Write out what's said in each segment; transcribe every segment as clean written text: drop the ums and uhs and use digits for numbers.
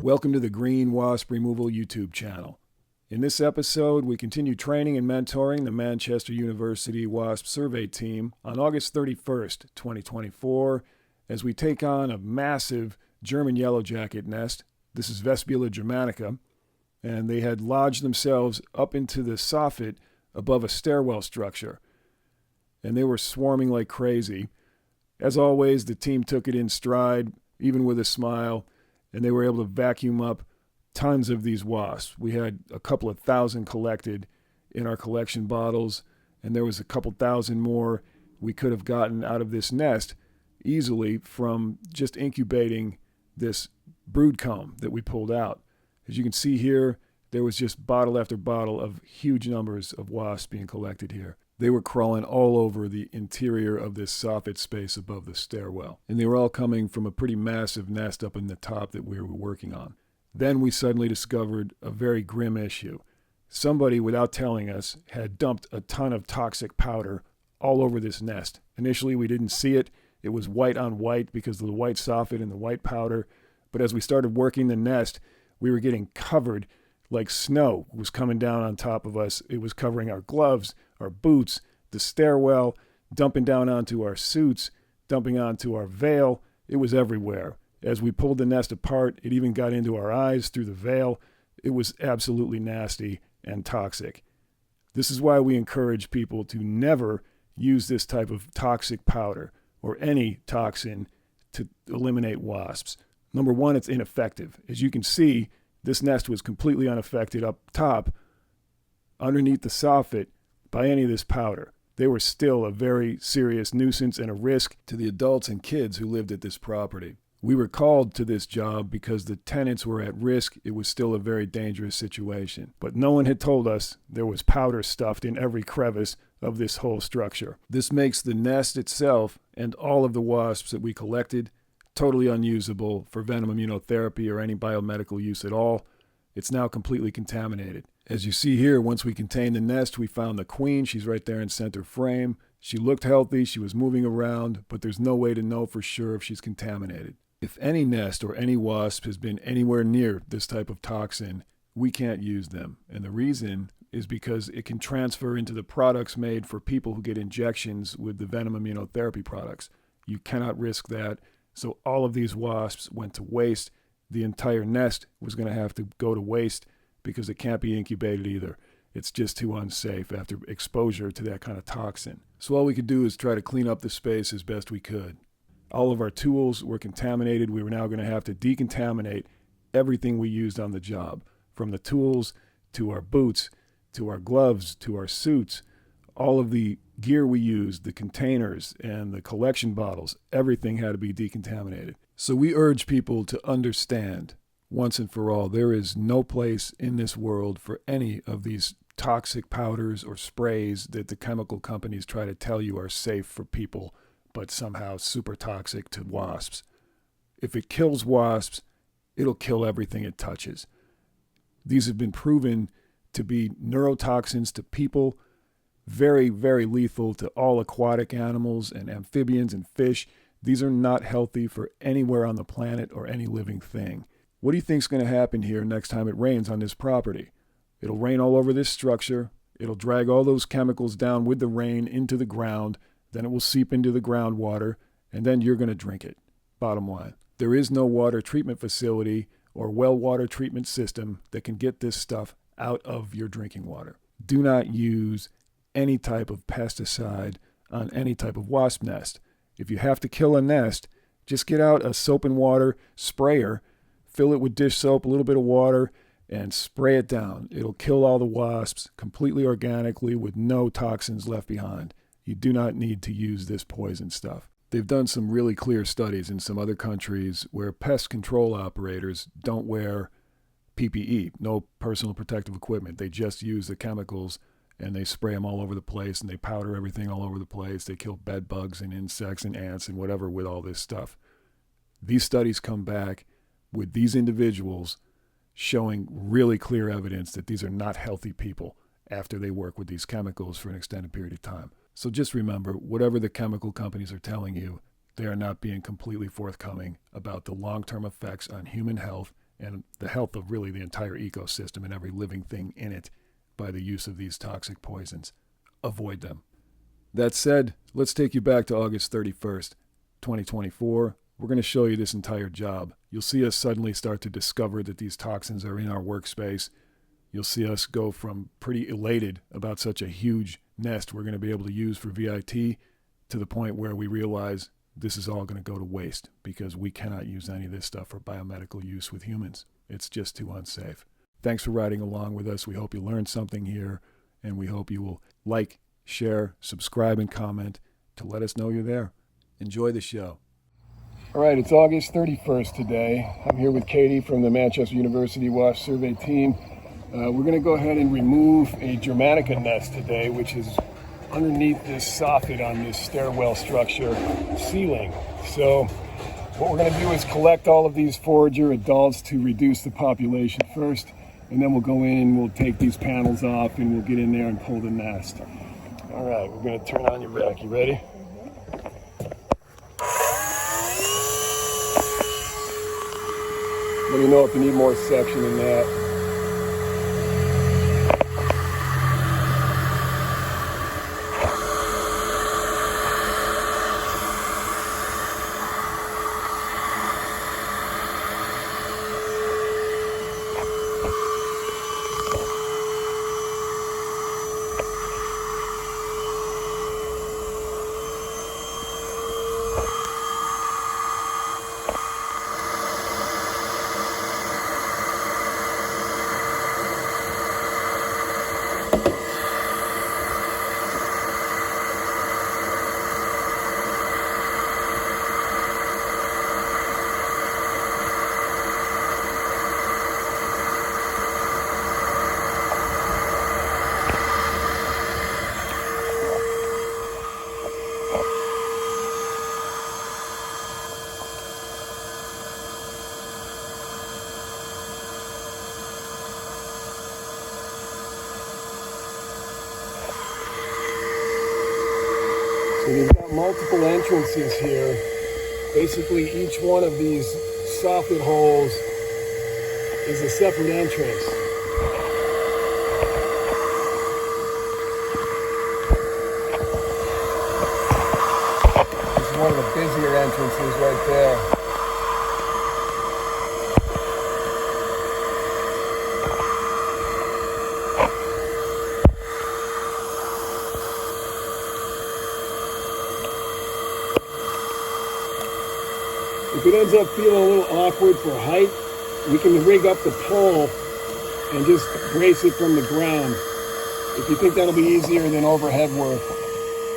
Welcome to the Green Wasp Removal YouTube channel. In this episode, we continue training and mentoring the Manchester University Wasp Survey Team on August 31st, 2024, as we take on a massive German Yellowjacket nest. This is Vespula germanica, and they had lodged themselves up into the soffit above a stairwell structure, and they were swarming like crazy. As always, the team took it in stride, even with a smile, and they were able to vacuum up tons of these wasps. We had a couple of thousand collected in our collection bottles, and there was a couple thousand more we could have gotten out of this nest easily from just incubating this brood comb that we pulled out. As you can see here, there was just bottle after bottle of huge numbers of wasps being collected here. They were crawling all over the interior of this soffit space above the stairwell. And they were all coming from a pretty massive nest up in the top that we were working on. Then we suddenly discovered a very grim issue. Somebody, without telling us, had dumped a ton of toxic powder all over this nest. Initially, we didn't see it. It was white on white because of the white soffit and the white powder. But as we started working the nest, we were getting covered like snow was coming down on top of us. It was covering our gloves, our boots, the stairwell, dumping down onto our suits, dumping onto our veil. It was everywhere. As we pulled the nest apart, it even got into our eyes through the veil. It was absolutely nasty and toxic. This is why we encourage people to never use this type of toxic powder or any toxin to eliminate wasps. Number one, it's ineffective. As you can see, this nest was completely unaffected up top underneath the soffit by any of this powder. They were still a very serious nuisance and a risk to the adults and kids who lived at this property. We were called to this job because the tenants were at risk. It was still a very dangerous situation. But no one had told us there was powder stuffed in every crevice of this whole structure. This makes the nest itself and all of the wasps that we collected totally unusable for venom immunotherapy or any biomedical use at all. It's now completely contaminated. As you see here, once we contained the nest, we found the queen. She's right there in center frame. She looked healthy. She was moving around, but there's no way to know for sure if she's contaminated. If any nest or any wasp has been anywhere near this type of toxin, we can't use them. And the reason is because it can transfer into the products made for people who get injections with the venom immunotherapy products. You cannot risk that. So all of these wasps went to waste. The entire nest was going to have to go to waste because it can't be incubated either. It's just too unsafe after exposure to that kind of toxin. So all we could do is try to clean up the space as best we could. All of our tools were contaminated. We were now going to have to decontaminate everything we used on the job, from the tools to our boots, to our gloves, to our suits. All of the gear we used, the containers and the collection bottles, everything had to be decontaminated. So we urge people to understand once and for all, there is no place in this world for any of these toxic powders or sprays that the chemical companies try to tell you are safe for people, but somehow super toxic to wasps. If it kills wasps, it'll kill everything it touches. These have been proven to be neurotoxins to people, very, very lethal to all aquatic animals and amphibians and fish. These are not healthy for anywhere on the planet or any living thing. What do you think is going to happen here next time it rains on this property? It'll rain all over this structure. It'll drag all those chemicals down with the rain into the ground. Then it will seep into the groundwater, and then you're going to drink it. Bottom line. There is no water treatment facility or well water treatment system that can get this stuff out of your drinking water. Do not use any type of pesticide on any type of wasp nest. If you have to kill a nest, just get out a soap and water sprayer, fill it with dish soap, a little bit of water, and spray it down. It'll kill all the wasps completely organically with no toxins left behind. You do not need to use this poison stuff. They've done some really clear studies in some other countries where pest control operators don't wear PPE, no personal protective equipment. They just use the chemicals and they spray them all over the place and they powder everything all over the place. They kill bed bugs and insects and ants and whatever with all this stuff. These studies come back with these individuals showing really clear evidence that these are not healthy people after they work with these chemicals for an extended period of time. So just remember, whatever the chemical companies are telling you, they are not being completely forthcoming about the long-term effects on human health and the health of really the entire ecosystem and every living thing in it by the use of these toxic poisons. Avoid them. That said, let's take you back to August 31st, 2024. We're going to show you this entire job. You'll see us suddenly start to discover that these toxins are in our workspace. You'll see us go from pretty elated about such a huge nest we're going to be able to use for VIT to the point where we realize this is all going to go to waste because we cannot use any of this stuff for biomedical use with humans. It's just too unsafe. Thanks for riding along with us. We hope you learned something here, and we hope you will like, share, subscribe, and comment to let us know you're there. Enjoy the show. All right, it's August 31st today. I'm here with Katie from the Manchester University Wasp survey team. We're going to go ahead and remove a germanica nest today, which is underneath this soffit on this stairwell structure ceiling. So what we're going to do is collect all of these forager adults to reduce the population first, and then we'll go in, we'll take these panels off, and we'll get in there and pull the nest. All right, we're going to turn on your back. You ready? Let me know if you need more section than that. So you've got multiple entrances here. Basically, each one of these soffit holes is a separate entrance. This is one of the busier entrances right there. If it ends up feeling a little awkward for height, we can rig up the pole and just brace it from the ground. If you think that'll be easier than overhead work,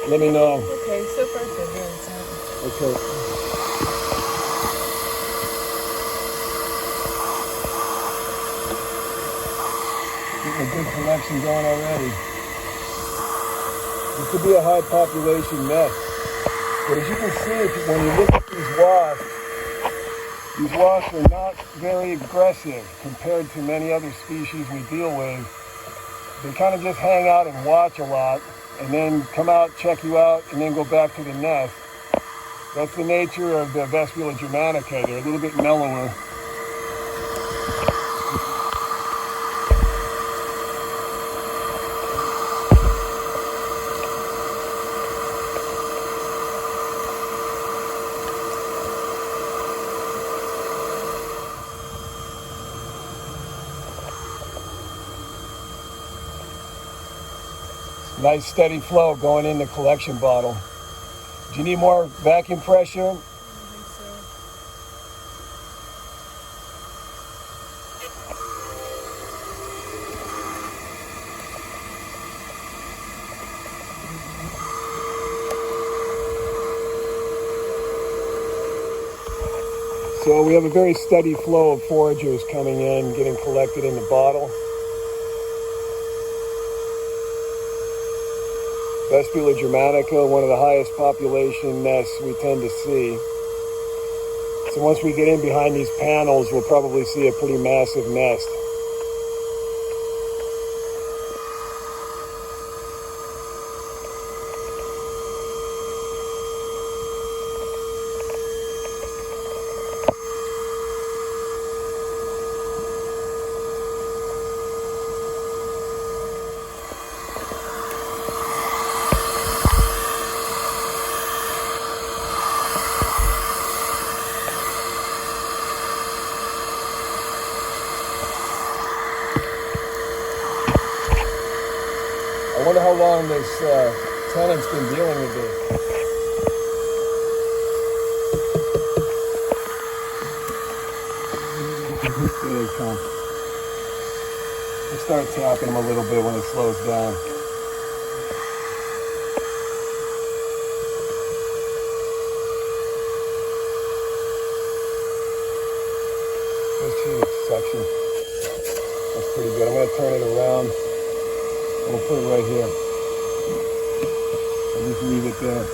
let me know. Okay, so far so good. Okay. Getting a good collection going already. This could be a high population nest. But as you can see, when you look at these wasps are not very aggressive compared to many other species we deal with. They kind of just hang out and watch a lot, and then come out, check you out, and then go back to the nest. That's the nature of the Vespula germanica. They're a little bit mellower. Nice steady flow going in the collection bottle. Do you need more vacuum pressure? I think so. So we have a very steady flow of foragers coming in, getting collected in the bottle. Vespula germanica, one of the highest population nests we tend to see. So once we get in behind these panels, we'll probably see a pretty massive nest. I wonder how long this tenant's been dealing with this. There they come. We'll start tapping them a little bit when it slows down. Let's see this section. That's pretty good. I'm going to turn it around. I'm going to put it right here. I'll just leave it there.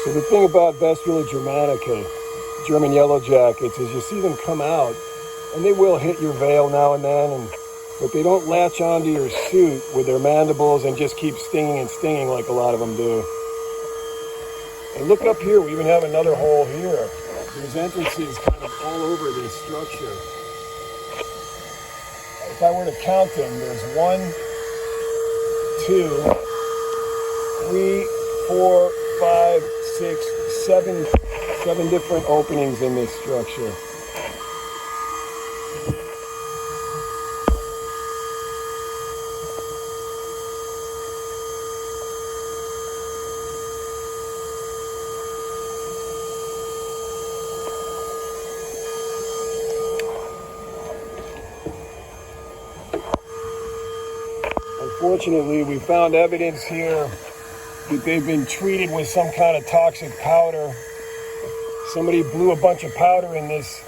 So the thing about Vespula germanica, German Yellowjackets, is you see them come out, and they will hit your veil now and then, but they don't latch onto your suit with their mandibles and just keep stinging and stinging like a lot of them do. And look up here, we even have another hole here. There's entrances kind of all over this structure. If I were to count them, there's 1, 2, 3, 4, 5, 6, 7 different openings in this structure. Unfortunately, we found evidence here that they've been treated with some kind of toxic powder. Somebody blew a bunch of powder in this,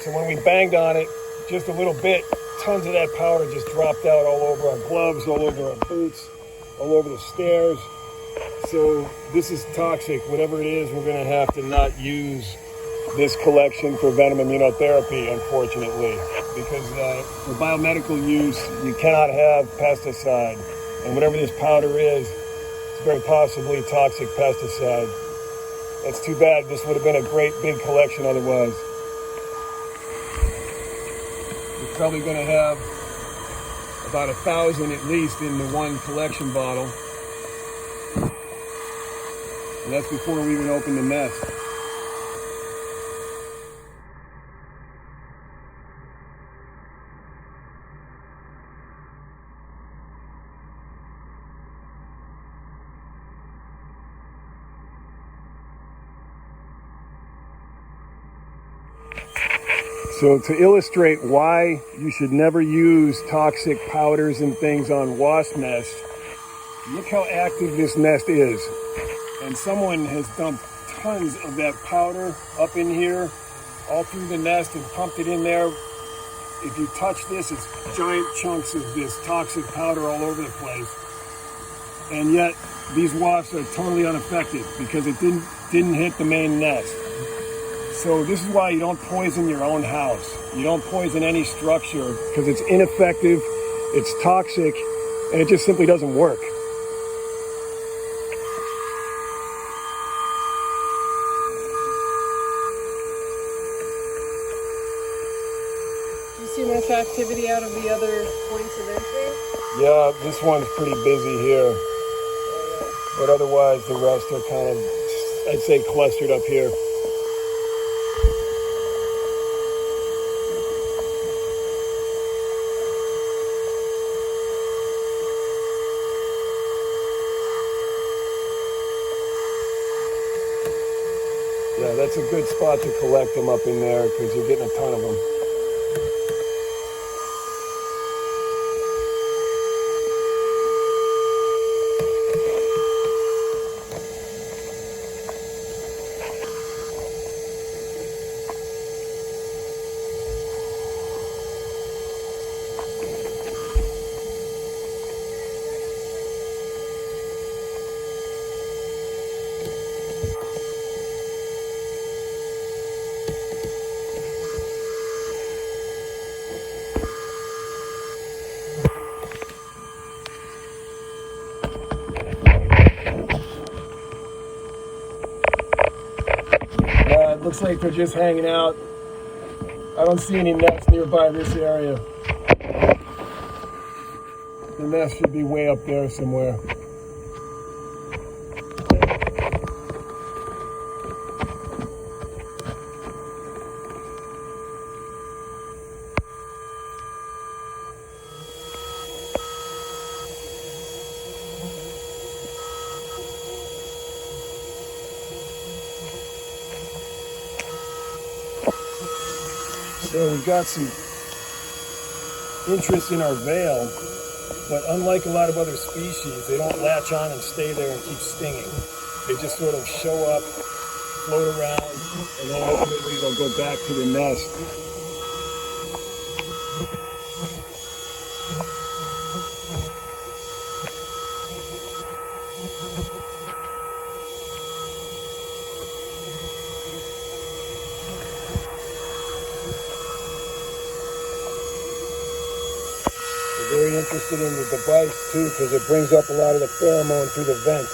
so when we banged on it just a little bit, tons of that powder just dropped out all over our gloves, all over our boots, all over the stairs. So this is toxic. Whatever it is, we're going to have to not use this collection for Venom Immunotherapy, unfortunately, because for biomedical use, you cannot have pesticide. And whatever this powder is, it's very possibly toxic pesticide. That's too bad. This would have been a great big collection otherwise. We're probably going to have about 1,000 at least in the one collection bottle. And that's before we even open the nest. So to illustrate why you should never use toxic powders and things on wasp nests, look how active this nest is. And someone has dumped tons of that powder up in here, all through the nest, and pumped it in there. If you touch this, it's giant chunks of this toxic powder all over the place. And yet, these wasps are totally unaffected because it didn't hit the main nest. So this is why you don't poison your own house. You don't poison any structure because it's ineffective, it's toxic, and it just simply doesn't work. Do you see much activity out of the other points of entry? Yeah, this one's pretty busy here. But otherwise, the rest are kind of, I'd say, clustered up here. Yeah, that's a good spot to collect them up in there because you're getting a ton of them. looks like they're just hanging out. I don't see any nests nearby this area. The nest should be way up there somewhere. So we've got some interest in our veil, but unlike a lot of other species, they don't latch on and stay there and keep stinging. They just sort of show up, float around, and then ultimately they'll go back to the nest. Very interested in the device too, because it brings up a lot of the pheromone through the vent.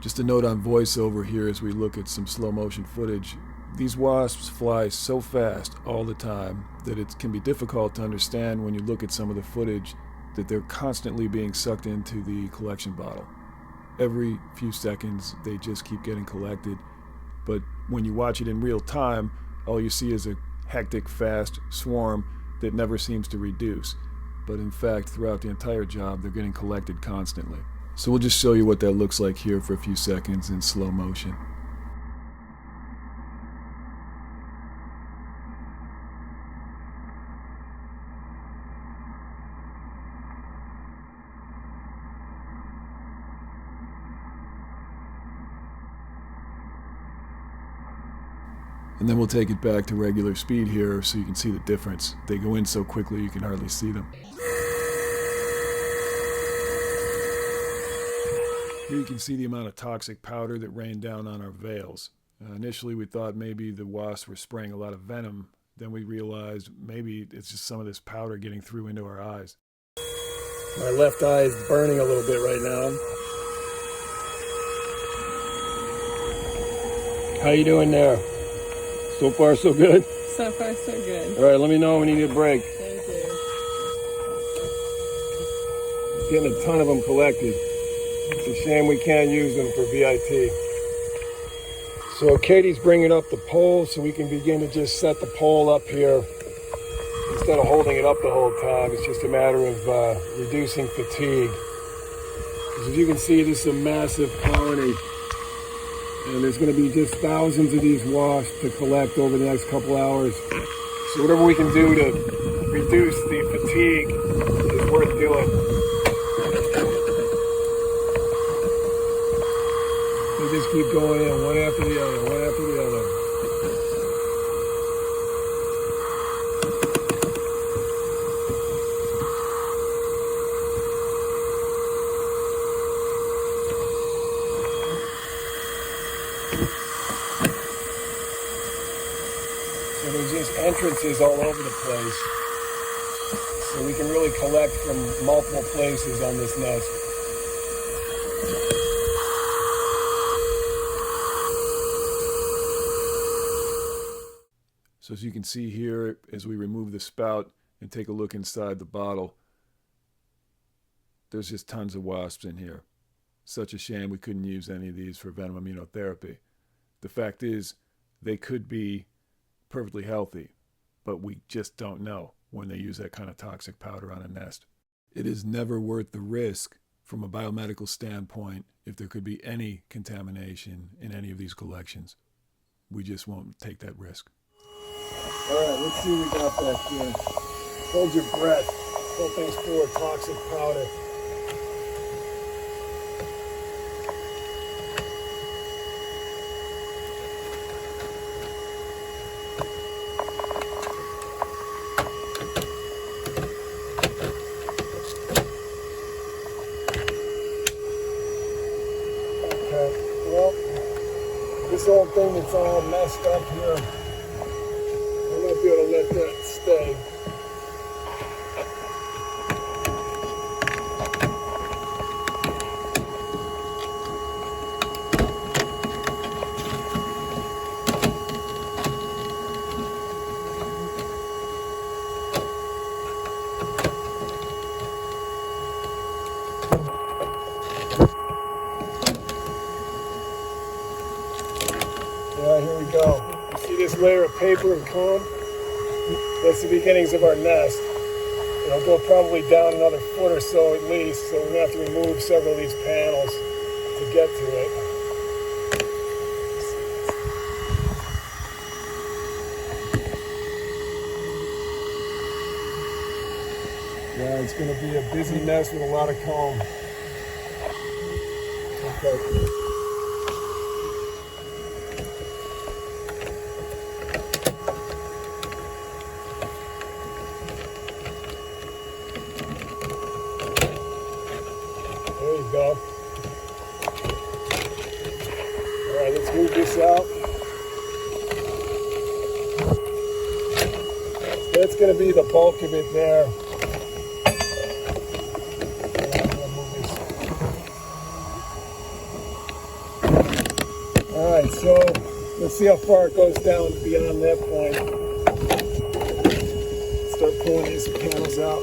Just a note on voiceover here as we look at some slow motion footage. These wasps fly so fast all the time that it can be difficult to understand when you look at some of the footage that they're constantly being sucked into the collection bottle. Every few seconds they just keep getting collected, but when you watch it in real time, all you see is a hectic, fast swarm that never seems to reduce. But in fact, throughout the entire job, they're getting collected constantly. So we'll just show you what that looks like here for a few seconds in slow motion. And then we'll take it back to regular speed here so you can see the difference. They go in so quickly you can hardly see them. Here you can see the amount of toxic powder that rained down on our veils. Initially we thought maybe the wasps were spraying a lot of venom. Then we realized maybe it's just some of this powder getting through into our eyes. My left eye is burning a little bit right now. How you doing there? So far so good? So far so good. All right, let me know when you need a break. Thank you. Getting a ton of them collected. It's a shame we can't use them for VIT. So Katie's bringing up the pole so we can begin to just set the pole up here. Instead of holding it up the whole time, it's just a matter of reducing fatigue. Because as you can see, this is a massive colony. And there's going to be just thousands of these wasps to collect over the next couple hours. So whatever we can do to reduce the fatigue is worth doing. They just keep going in, one after the other, one after the other. So there's just entrances all over the place. So we can really collect from multiple places on this nest. So as you can see here, as we remove the spout and take a look inside the bottle, there's just tons of wasps in here. Such a shame we couldn't use any of these for venom immunotherapy. The fact is, they could be perfectly healthy, but we just don't know when they use that kind of toxic powder on a nest. It is never worth the risk from a biomedical standpoint if there could be any contamination in any of these collections. We just won't take that risk. All right, let's see what we got back here. Hold your breath. Whole thing's full of toxic powder. it's all messed up here. I might be able to let that stay. Yeah, here we go. You see this layer of paper and comb? That's the beginnings of our nest. It'll go probably down another foot or so at least, so we're going to have to remove several of these panels to get to it. Yeah, it's going to be a busy nest with a lot of comb. Okay. There you go. All right, let's move this out. That's going to be the bulk of it there. All right, so let's see how far it goes down beyond that point. Start pulling these panels out.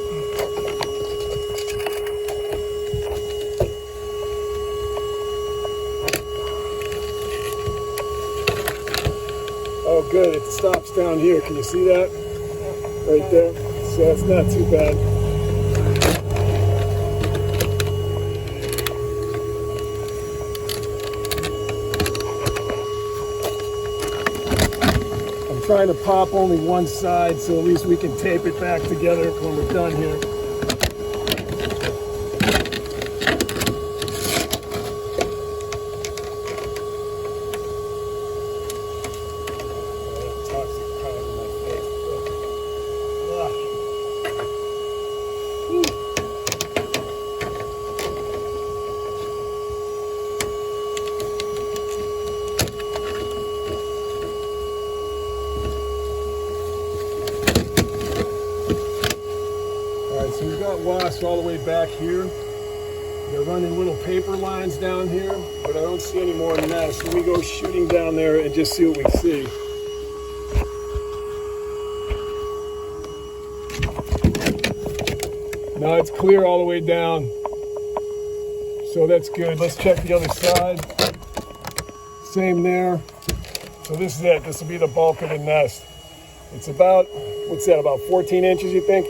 Oh, good. It stops down here. Can you see that? Right there. So it's not too bad. I'm trying to pop only one side so at least we can tape it back together when we're done here. So we've got wasps all the way back here. They're running little paper lines down here, but I don't see any more nests. Let me go shooting down there and just see what we see. Now it's clear all the way down. So that's good. Let's check the other side. Same there. So this is it. This will be the bulk of the nest. It's about, what's that, about 14 inches, you think?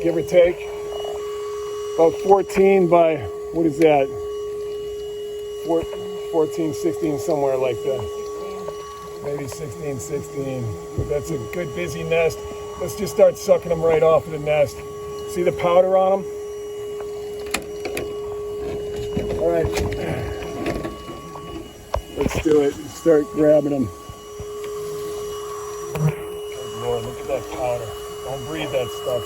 Give or take. About 14 by, what is that? 14, 16, somewhere like that. Maybe 16, 16. But that's a good busy nest. Let's just start sucking them right off of the nest. See the powder on them? All right. Let's do it. Start grabbing them. Good Lord, look at that powder. Don't breathe that stuff.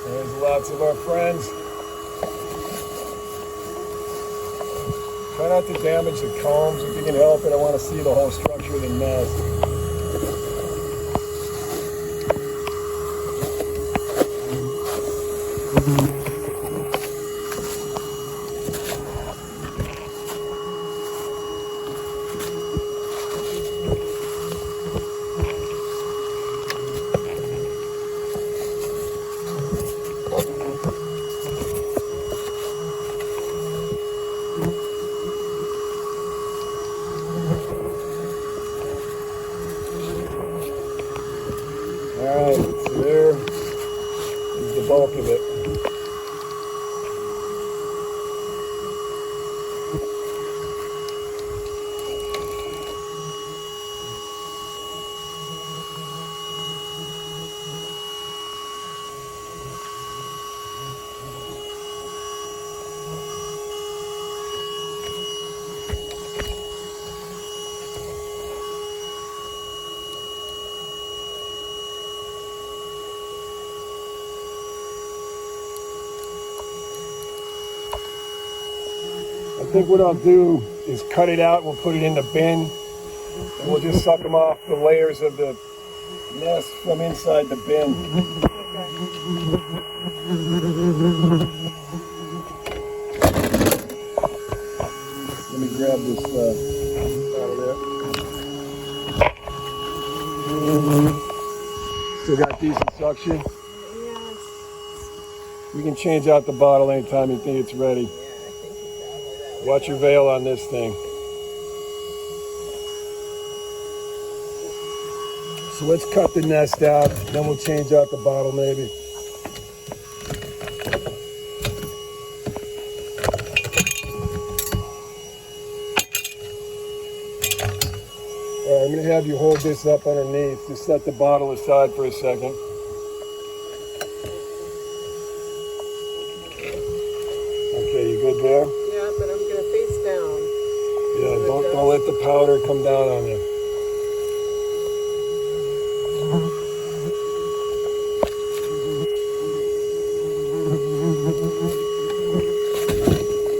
There's lots of our friends. Try not to damage the combs if you can help it. I want to see the whole structure of the nest. Alright, so there is the bulk of it. think what I'll do is cut it out. We'll put it in the bin, and we'll just suck them off the layers of the nest from inside the bin. Let me grab this out of there. Still got decent suction. Yes. You can change out the bottle anytime you think it's ready. Yeah, I think it's probably that. Watch your veil on this thing. So let's cut the nest out, then we'll change out the bottle maybe. All right, I'm going to have you hold this up underneath. Just set the bottle aside for a second. Okay, you good there? Yeah, but I'm gonna face down. Yeah, don't let the powder come down on you.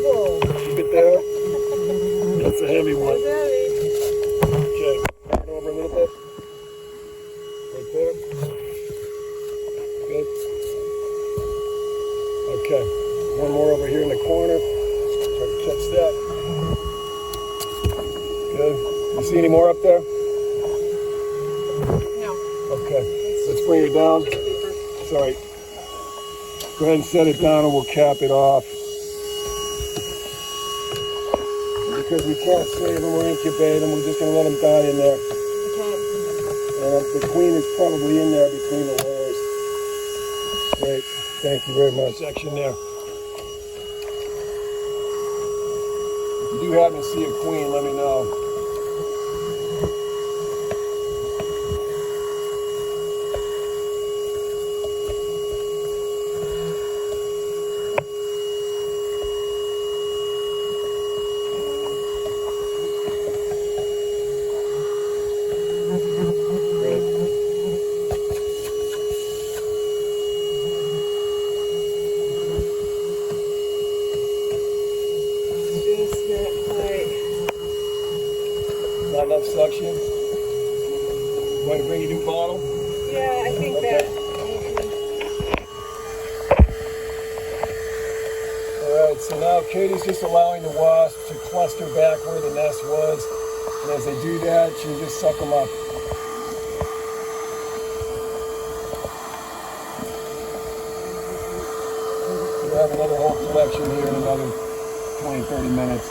Whoa. Keep it there. That's a heavy one. That's heavy. Okay, turn it over a little bit. Right there. Good. Okay, one more over here in the corner. Try to catch that. Good. You see any more up there? No. Okay, let's bring it down. Sorry. Go ahead and set it down and we'll cap it off. Because we can't save them or incubate them, we're just going to let them die in there. Okay. And the queen is probably in there between the layers. Great, thank you very much. Section there. If you do happen to see a queen, let me know. Not enough suction. You want to bring a new bottle? Yeah, I think Okay. that. Alright, so now Katie's just allowing the wasp to cluster back where the nest was. And as they do that, she'll just suck them up. We'll have another whole collection here in another 20-30 minutes.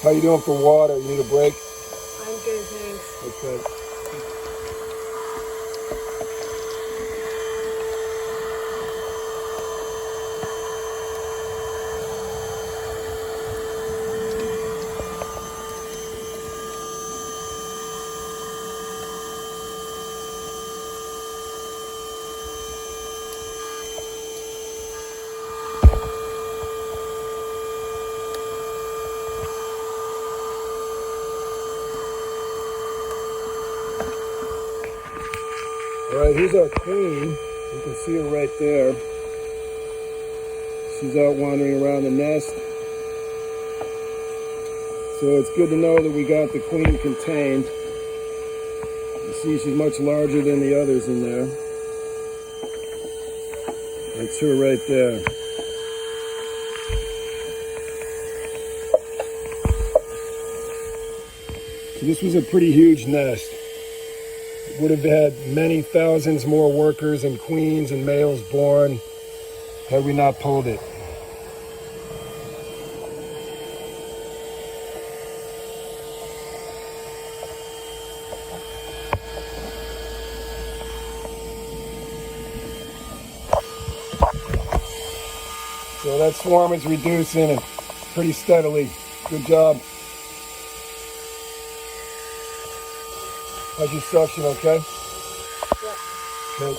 How you doing for water? You need a break? I'm good, thanks. Okay. All right, here's our queen. You can see her right there. She's out wandering around the nest. So it's good to know that we got the queen contained. You see she's much larger than the others in there. That's her right there. So this was a pretty huge nest. Would have had many thousands more workers and queens and males born had we not pulled it. So that swarm is reducing pretty steadily. Good job. How's your suction, okay? Yeah. Okay.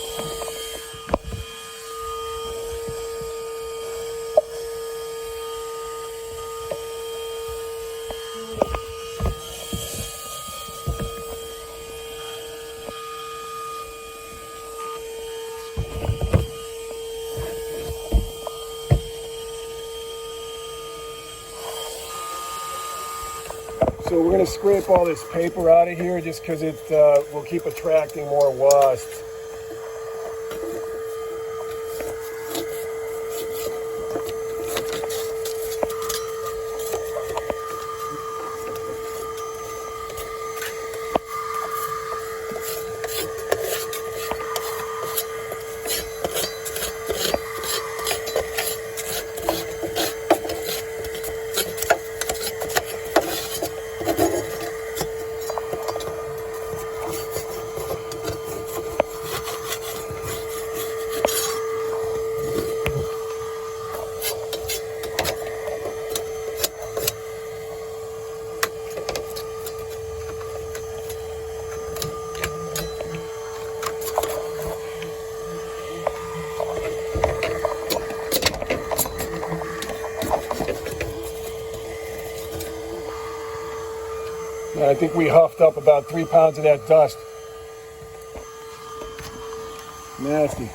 So we're going to scrape all this paper out of here just because it will keep attracting more wasps. I think we huffed up about 3 pounds of that dust. Nasty.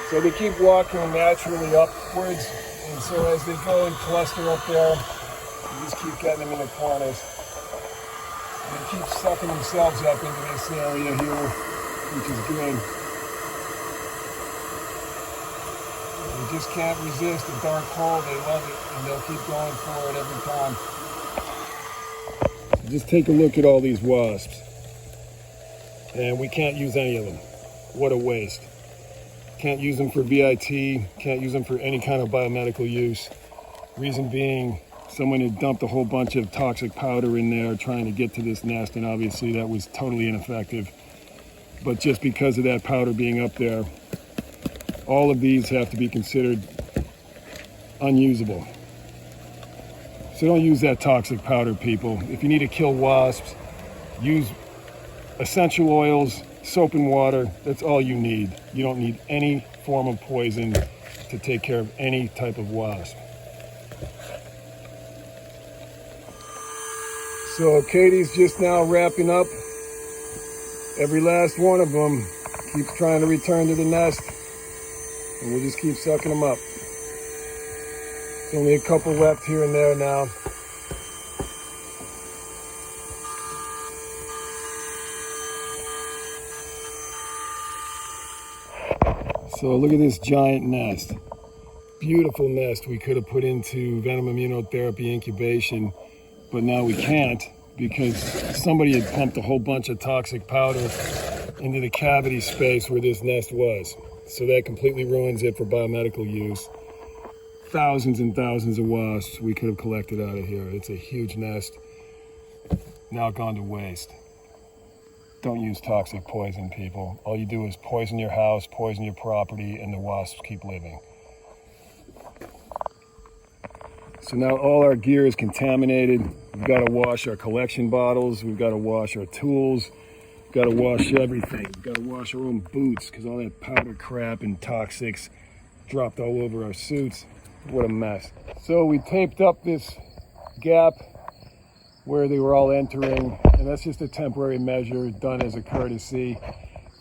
So they keep walking naturally upwards, and so as they go and cluster up there, you just keep getting them in the corners. And they keep sucking themselves up into this area here, which is good. They just can't resist the dark cold. They love it, and they'll keep going for it every time. Just take a look at all these wasps. And we can't use any of them. What a waste. Can't use them for VIT, can't use them for any kind of biomedical use. Reason being, someone had dumped a whole bunch of toxic powder in there trying to get to this nest, and obviously that was totally ineffective. But just because of that powder being up there, all of these have to be considered unusable. So don't use that toxic powder, people. If you need to kill wasps, use essential oils, soap and water. That's all you need. You don't need any form of poison to take care of any type of wasp. So Katie's just now wrapping up. Every last one of them keeps trying to return to the nest, and we'll just keep sucking them up. There's only a couple left here and there now. So look at this giant nest. Beautiful nest we could have put into Venom Immunotherapy incubation, but now we can't because somebody had pumped a whole bunch of toxic powder into the cavity space where this nest was. So that completely ruins it for biomedical use. Thousands and thousands of wasps we could have collected out of here. It's a huge nest, now gone to waste. Don't use toxic poison, people. All you do is poison your house, poison your property, and the wasps keep living. So now all our gear is contaminated. We've got to wash our collection bottles. We've got to wash our tools. We've got to wash everything. We've got to wash our own boots because all that powder crap and toxics dropped all over our suits. What a mess. So we taped up this gap where they were all entering, and that's just a temporary measure done as a courtesy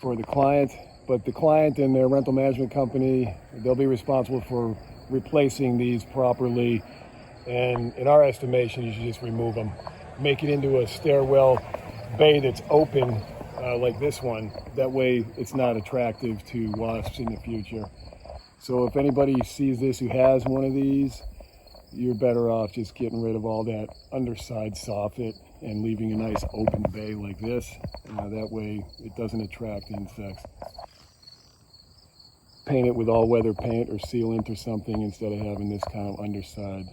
for the client. But the client and their rental management company, they'll be responsible for replacing these properly. And in our estimation, you should just remove them. Make it into a stairwell bay that's open like this one. That way it's not attractive to wasps in the future. So if anybody sees this who has one of these, you're better off just getting rid of all that underside soffit and leaving a nice open bay like this. That way it doesn't attract insects. Paint it with all-weather paint or sealant or something instead of having this kind of underside